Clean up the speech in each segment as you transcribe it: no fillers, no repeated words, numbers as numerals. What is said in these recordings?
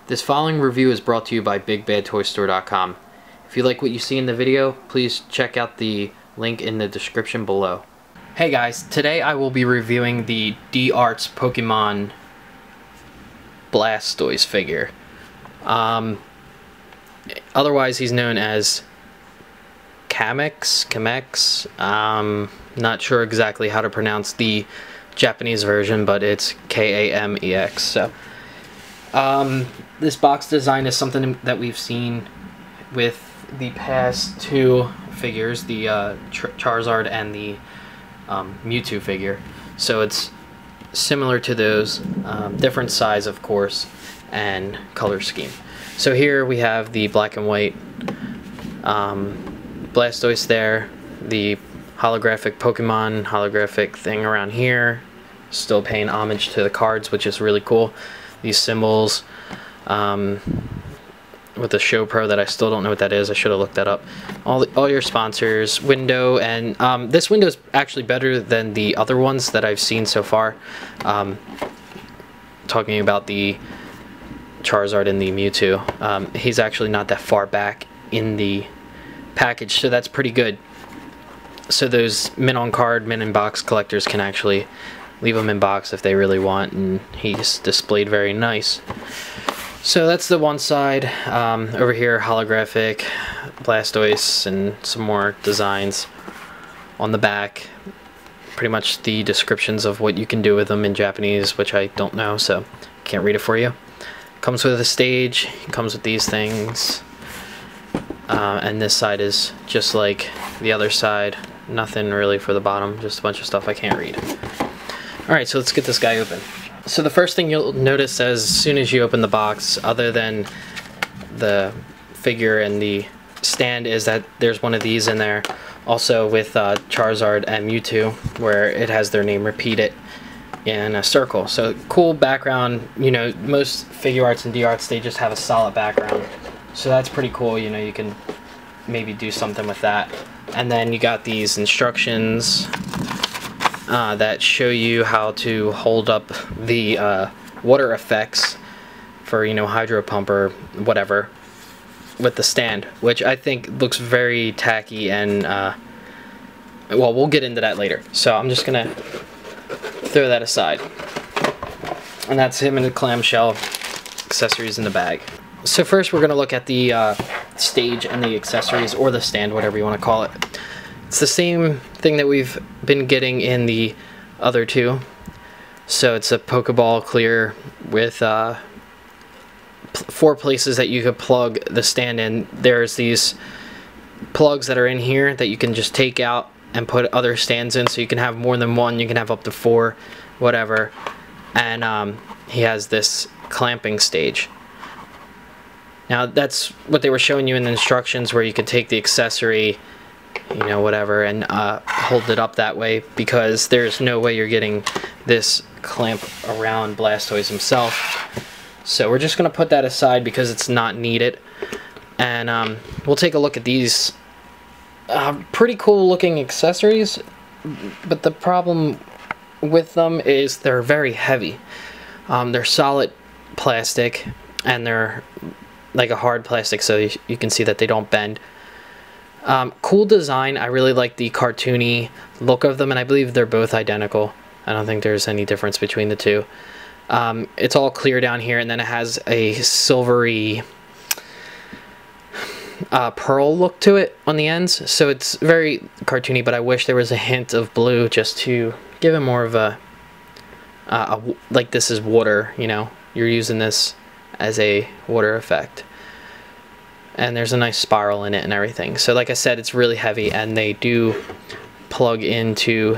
This following review is brought to you by BigBadToyStore.com. If you like what you see in the video, please check out the link in the description below. Hey guys, today I will be reviewing the D-Arts Pokemon Blastoise figure. Otherwise he's known as Kamex. Not sure exactly how to pronounce the Japanese version, but it's K-A-M-E-X. So this box design is something that we've seen with the past two figures, the Charizard and the Mewtwo figure. So it's similar to those, different size of course, and color scheme. So here we have the black and white Blastoise there, the holographic Pokemon holographic thing around here, still paying homage to the cards, which is really cool. These symbols with the Show Pro that I still don't know what that is. I should have looked that up. All your sponsors, window, and this window is actually better than the other ones that I've seen so far. Talking about the Charizard and the Mewtwo, he's actually not that far back in the package, so that's pretty good. So those mint on card, mint in box collectors can actually leave them in box if they really want, and he's displayed very nice. So that's the one side. Over here, holographic Blastoise and some more designs on the back. Pretty much the descriptions of what you can do with them in Japanese, which I don't know, so can't read it for you. Comes with a stage, comes with these things, and this side is just like the other side. Nothing really for the bottom, just a bunch of stuff I can't read. Alright, so let's get this guy open. So the first thing you'll notice as soon as you open the box, other than the figure and the stand, is that there's one of these in there. Also with Charizard and Mewtwo, where it has their name repeated in a circle. So cool background. You know, most figure arts and D-Arts, they just have a solid background. So that's pretty cool. You know, you can maybe do something with that. And then you got these instructions that show you how to hold up the water effects for, you know, hydro pump or whatever with the stand, which I think looks very tacky, and well, we'll get into that later. So I'm just gonna throw that aside, and that's him in the clamshell, accessories in the bag. So first we're gonna look at the stage and the accessories, or the stand, whatever you want to call it. It's the same thing that we've been getting in the other two. So it's a Pokeball clear with 4 places that you could plug the stand in. There's these plugs that are in here that you can just take out and put other stands in, so you can have more than one, you can have up to 4, whatever. And he has this clamping stage. Now that's what they were showing you in the instructions, where you could take the accessory, you know, whatever, and hold it up that way, because there's no way you're getting this clamp around Blastoise himself. So we're just going to put that aside because it's not needed. And we'll take a look at these pretty cool looking accessories, but the problem with them is they're very heavy. They're solid plastic, and they're like a hard plastic, so you can see that they don't bend. Cool design. I really like the cartoony look of them, and I believe they're both identical. I don't think there's any difference between the two. It's all clear down here, and then it has a silvery pearl look to it on the ends, so it's very cartoony, but I wish there was a hint of blue just to give it more of a like, this is water, you know, you're using this as a water effect. And there's a nice spiral in it and everything. So like I said, it's really heavy, and they do plug into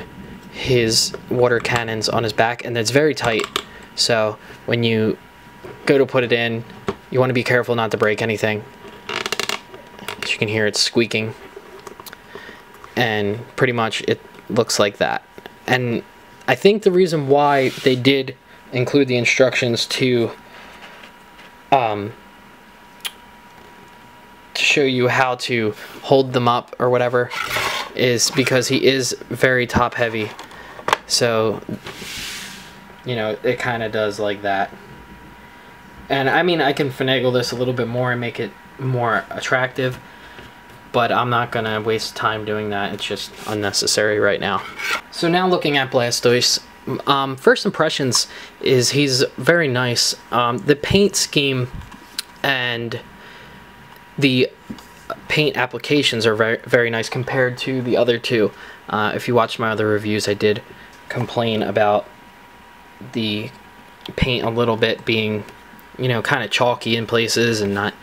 his water cannons on his back, and it's very tight. So when you go to put it in, you want to be careful not to break anything. As you can hear, it's squeaking. And pretty much it looks like that. And I think the reason why they did include the instructions to show you how to hold them up or whatever is because he is very top heavy. So, you know, it kind of does like that. And I mean, I can finagle this a little bit more and make it more attractive, but I'm not gonna waste time doing that. It's just unnecessary right now. So now looking at Blastoise, first impressions is he's very nice. The paint scheme and the paint applications are very, very nice compared to the other two. If you watch my other reviews, I did complain about the paint a little bit being, you know, kind of chalky in places and not,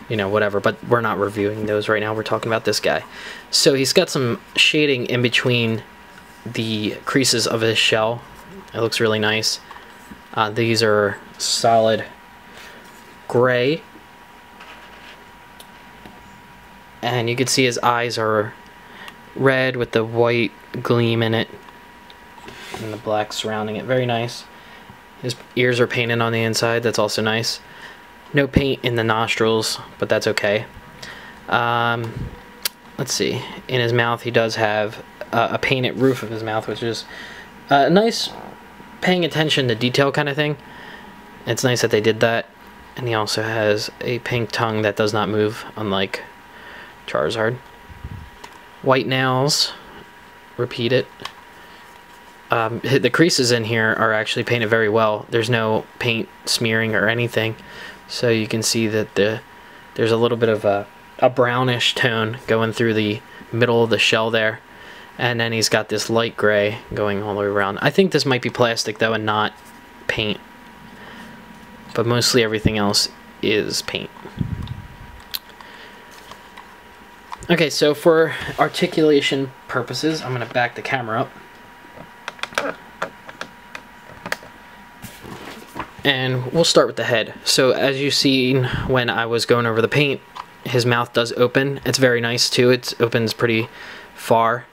you know, whatever, but we're not reviewing those right now. We're talking about this guy. So he's got some shading in between the creases of his shell. It looks really nice. These are solid gray, and you can see his eyes are red with the white gleam in it and the black surrounding it. Very nice. His ears are painted on the inside. That's also nice. No paint in the nostrils, but that's okay. Let's see. In his mouth, he does have a painted roof of his mouth, which is a nice paying attention to detail kind of thing. It's nice that they did that. And he also has a pink tongue that does not move, unlike Charizard. White nails. Repeat it. The creases in here are actually painted very well. There's no paint smearing or anything. So you can see that there's a little bit of a brownish tone going through the middle of the shell there. And then he's got this light gray going all the way around. I think this might be plastic though and not paint. But mostly everything else is paint. Okay, so for articulation purposes, I'm going to back the camera up. And we'll start with the head. So as you've seen when I was going over the paint, his mouth does open. It's very nice too. It opens pretty far,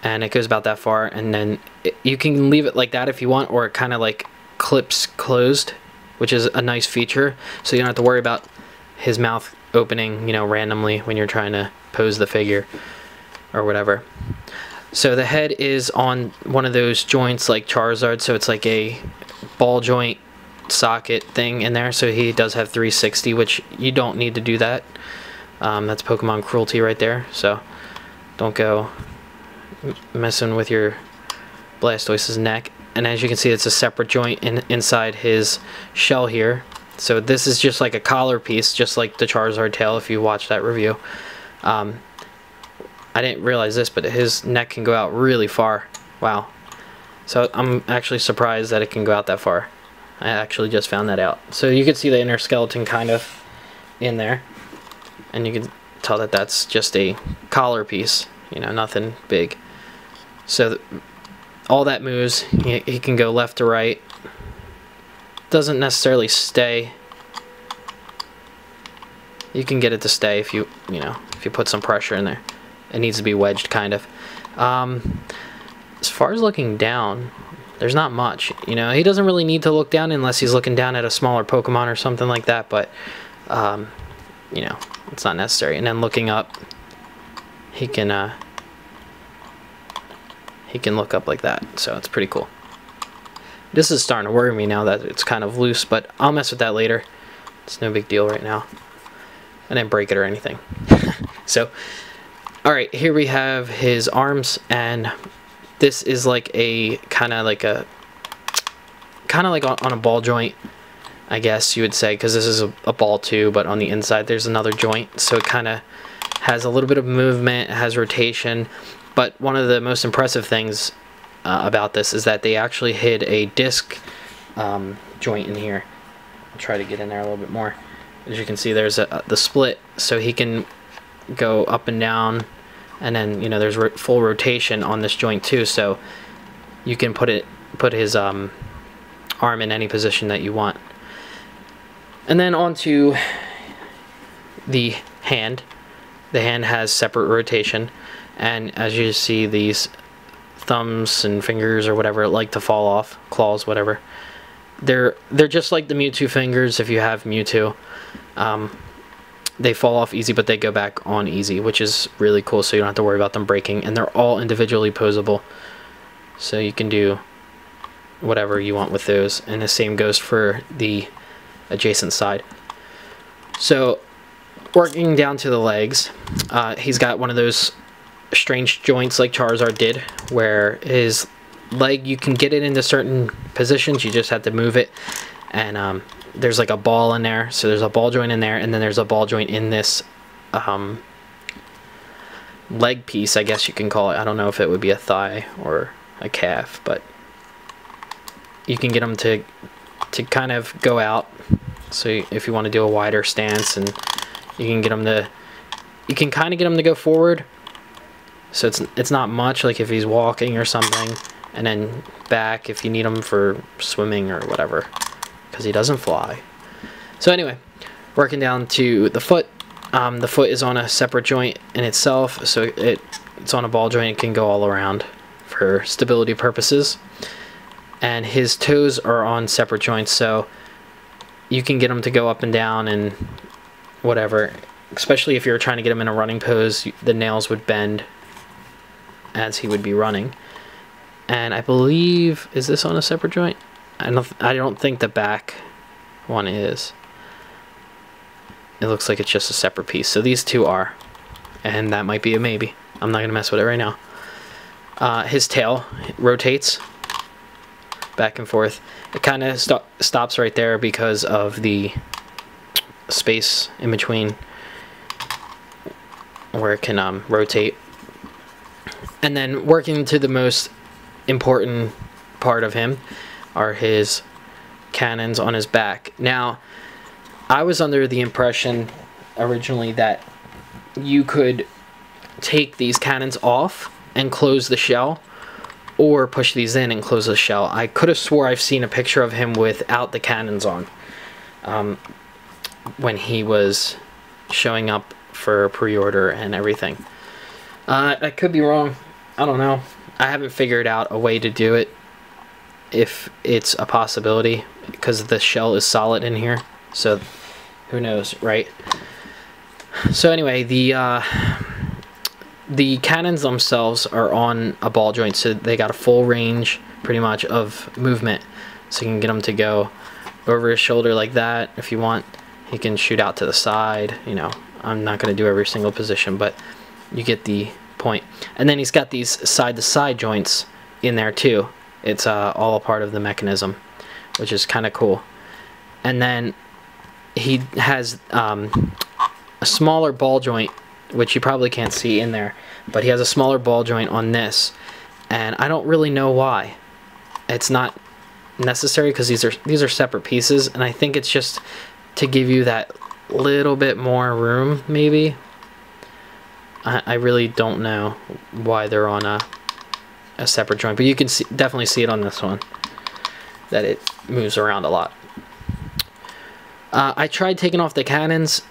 and it goes about that far, and then you can leave it like that if you want, or it kind of like clips closed, which is a nice feature, so you don't have to worry about his mouth opening, you know, randomly when you're trying to pose the figure or whatever. So the head is on one of those joints like Charizard, so it's like a ball joint socket thing in there, so he does have 360, which you don't need to do that. That's Pokemon cruelty right there, so don't go messing with your Blastoise's neck. And as you can see, it's a separate joint inside his shell here. So this is just like a collar piece, just like the Charizard tail if you watch that review. I didn't realize this, but his neck can go out really far. Wow. So I'm actually surprised that it can go out that far. I actually just found that out. So you can see the inner skeleton kind of in there. And you can tell that that's just a collar piece, you know, nothing big. So all that moves. He can go left to right. Doesn't necessarily stay. You can get it to stay if you put some pressure in there. It needs to be wedged kind of. As far as looking down, there's not much. You know, he doesn't really need to look down unless he's looking down at a smaller Pokemon or something like that, but you know, it's not necessary. And then looking up, he can look up like that, so it's pretty cool. This is starting to worry me now that it's kind of loose, but I'll mess with that later. It's no big deal right now. I didn't break it or anything. So, alright, here we have his arms, and this is like a kind of like on a ball joint, I guess you would say, because this is a ball too, but on the inside there's another joint, so it kind of has a little bit of movement, it has rotation. But one of the most impressive things about this is that they actually hid a disc joint in here. I'll try to get in there a little bit more. As you can see, there's the split, so he can go up and down, and then, you know, there's full rotation on this joint too, so you can put his arm in any position that you want. And then onto the hand. The hand has separate rotation, and as you see, these thumbs and fingers or whatever like to fall off, claws, whatever. They're just like the Mewtwo fingers if you have Mewtwo. They fall off easy, but they go back on easy, which is really cool, so you don't have to worry about them breaking, and they're all individually posable, so you can do whatever you want with those. And the same goes for the adjacent side. So working down to the legs, he's got one of those strange joints like Charizard did, where his leg, you can get it into certain positions, you just have to move it, and there's like a ball in there, so there's a ball joint in there, and then there's a ball joint in this leg piece, I guess you can call it. I don't know if it would be a thigh or a calf, but you can get them to kind of go out. So if you want to do a wider stance, and you can get them to, you can kind of get them to go forward. So it's not much, like if he's walking or something, and then back if you need him for swimming or whatever, because he doesn't fly. So anyway, working down to the foot. The foot is on a separate joint in itself, so it's on a ball joint. It can go all around for stability purposes. And his toes are on separate joints, so you can get them to go up and down and whatever. Especially if you're trying to get him in a running pose, the nails would bend as he would be running. And I believe, is this on a separate joint? I don't think the back one is. It looks like it's just a separate piece. So these two are, and that might be a maybe. I'm not gonna mess with it right now. His tail rotates back and forth. It kind of stops right there because of the space in between where it can rotate. And then working to the most important part of him are his cannons on his back. Now, I was under the impression originally that you could take these cannons off and close the shell, or push these in and close the shell. I could have swore I've seen a picture of him without the cannons on when he was showing up for pre-order and everything. I could be wrong. I don't know. I haven't figured out a way to do it, if it's a possibility, because the shell is solid in here. So who knows, right? So anyway, the cannons themselves are on a ball joint, so they got a full range pretty much of movement. So you can get them to go over his shoulder like that if you want. He can shoot out to the side. You know, I'm not going to do every single position, but you get the point. And then he's got these side-to-side joints in there too. It's all a part of the mechanism, which is kind of cool. And then he has a smaller ball joint, which you probably can't see in there, but he has a smaller ball joint on this, and I don't really know why. It's not necessary because these are separate pieces, and I think it's just to give you that little bit more room, maybe. I really don't know why they're on a separate joint, but you can definitely see it on this one, that it moves around a lot. I tried taking off the cannons.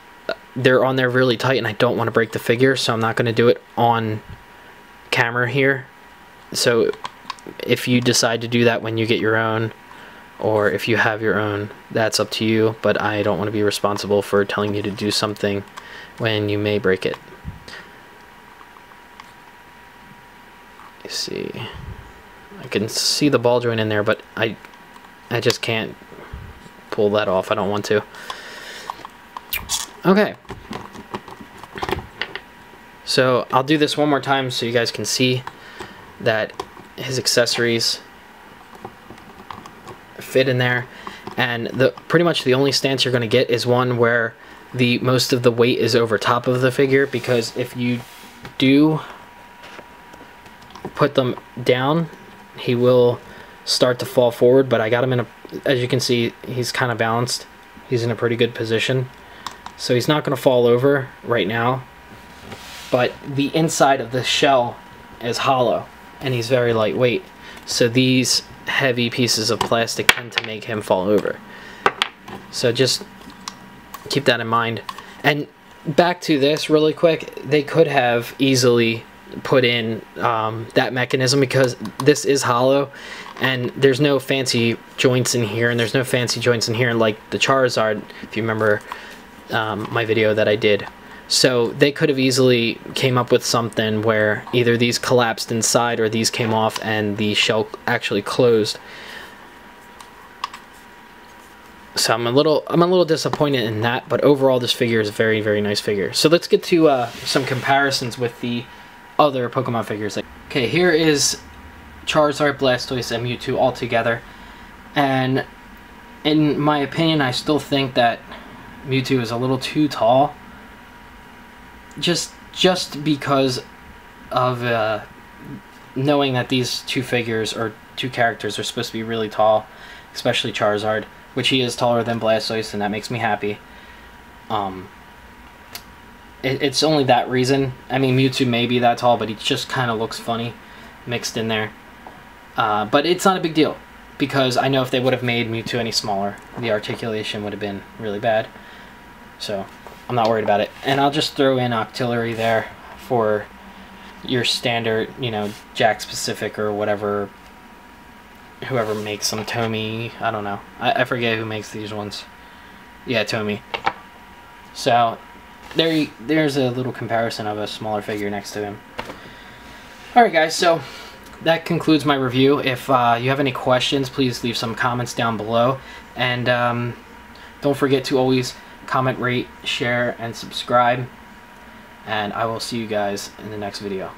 They're on there really tight, and I don't want to break the figure, so I'm not going to do it on camera here. So if you decide to do that when you get your own, or if you have your own, that's up to you, but I don't want to be responsible for telling you to do something when you may break it. You see, I can see the ball joint in there, but I just can't pull that off. I don't want to. Okay, so I'll do this one more time so you guys can see that his accessories fit in there, and pretty much the only stance you're going to get is one where most of the weight is over top of the figure, because if you do put them down, he will start to fall forward. But I got him in as you can see, he's kind of balanced. He's in a pretty good position, so he's not going to fall over right now. But the inside of the shell is hollow, and he's very lightweight, so these heavy pieces of plastic tend to make him fall over. So just keep that in mind. And back to this really quick, they could have easily put in that mechanism, because this is hollow and there's no fancy joints in here, and there's no fancy joints in here like the Charizard, if you remember my video that I did. So they could have easily came up with something where either these collapsed inside or these came off and the shell actually closed. So I'm a little disappointed in that, but overall this figure is a very, very nice figure. So let's get to some comparisons with the other Pokemon figures. Okay, here is Charizard, Blastoise, and Mewtwo all together, and in my opinion, I still think that Mewtwo is a little too tall. Just because of knowing that these two figures or two characters are supposed to be really tall, especially Charizard, which he is taller than Blastoise, and that makes me happy. It's only that reason. I mean, Mewtwo may be that tall, but he just kind of looks funny mixed in there. But it's not a big deal, because I know if they would have made Mewtwo any smaller, the articulation would have been really bad. So I'm not worried about it. And I'll just throw in Octillery there for your standard, you know, Jack Specific or whatever, whoever makes them. Tomy, I don't know. I forget who makes these ones. Yeah, Tomy. So there's a little comparison of a smaller figure next to him. Alright guys, so that concludes my review. If you have any questions, please leave some comments down below. And don't forget to always comment, rate, share, and subscribe. And I will see you guys in the next video.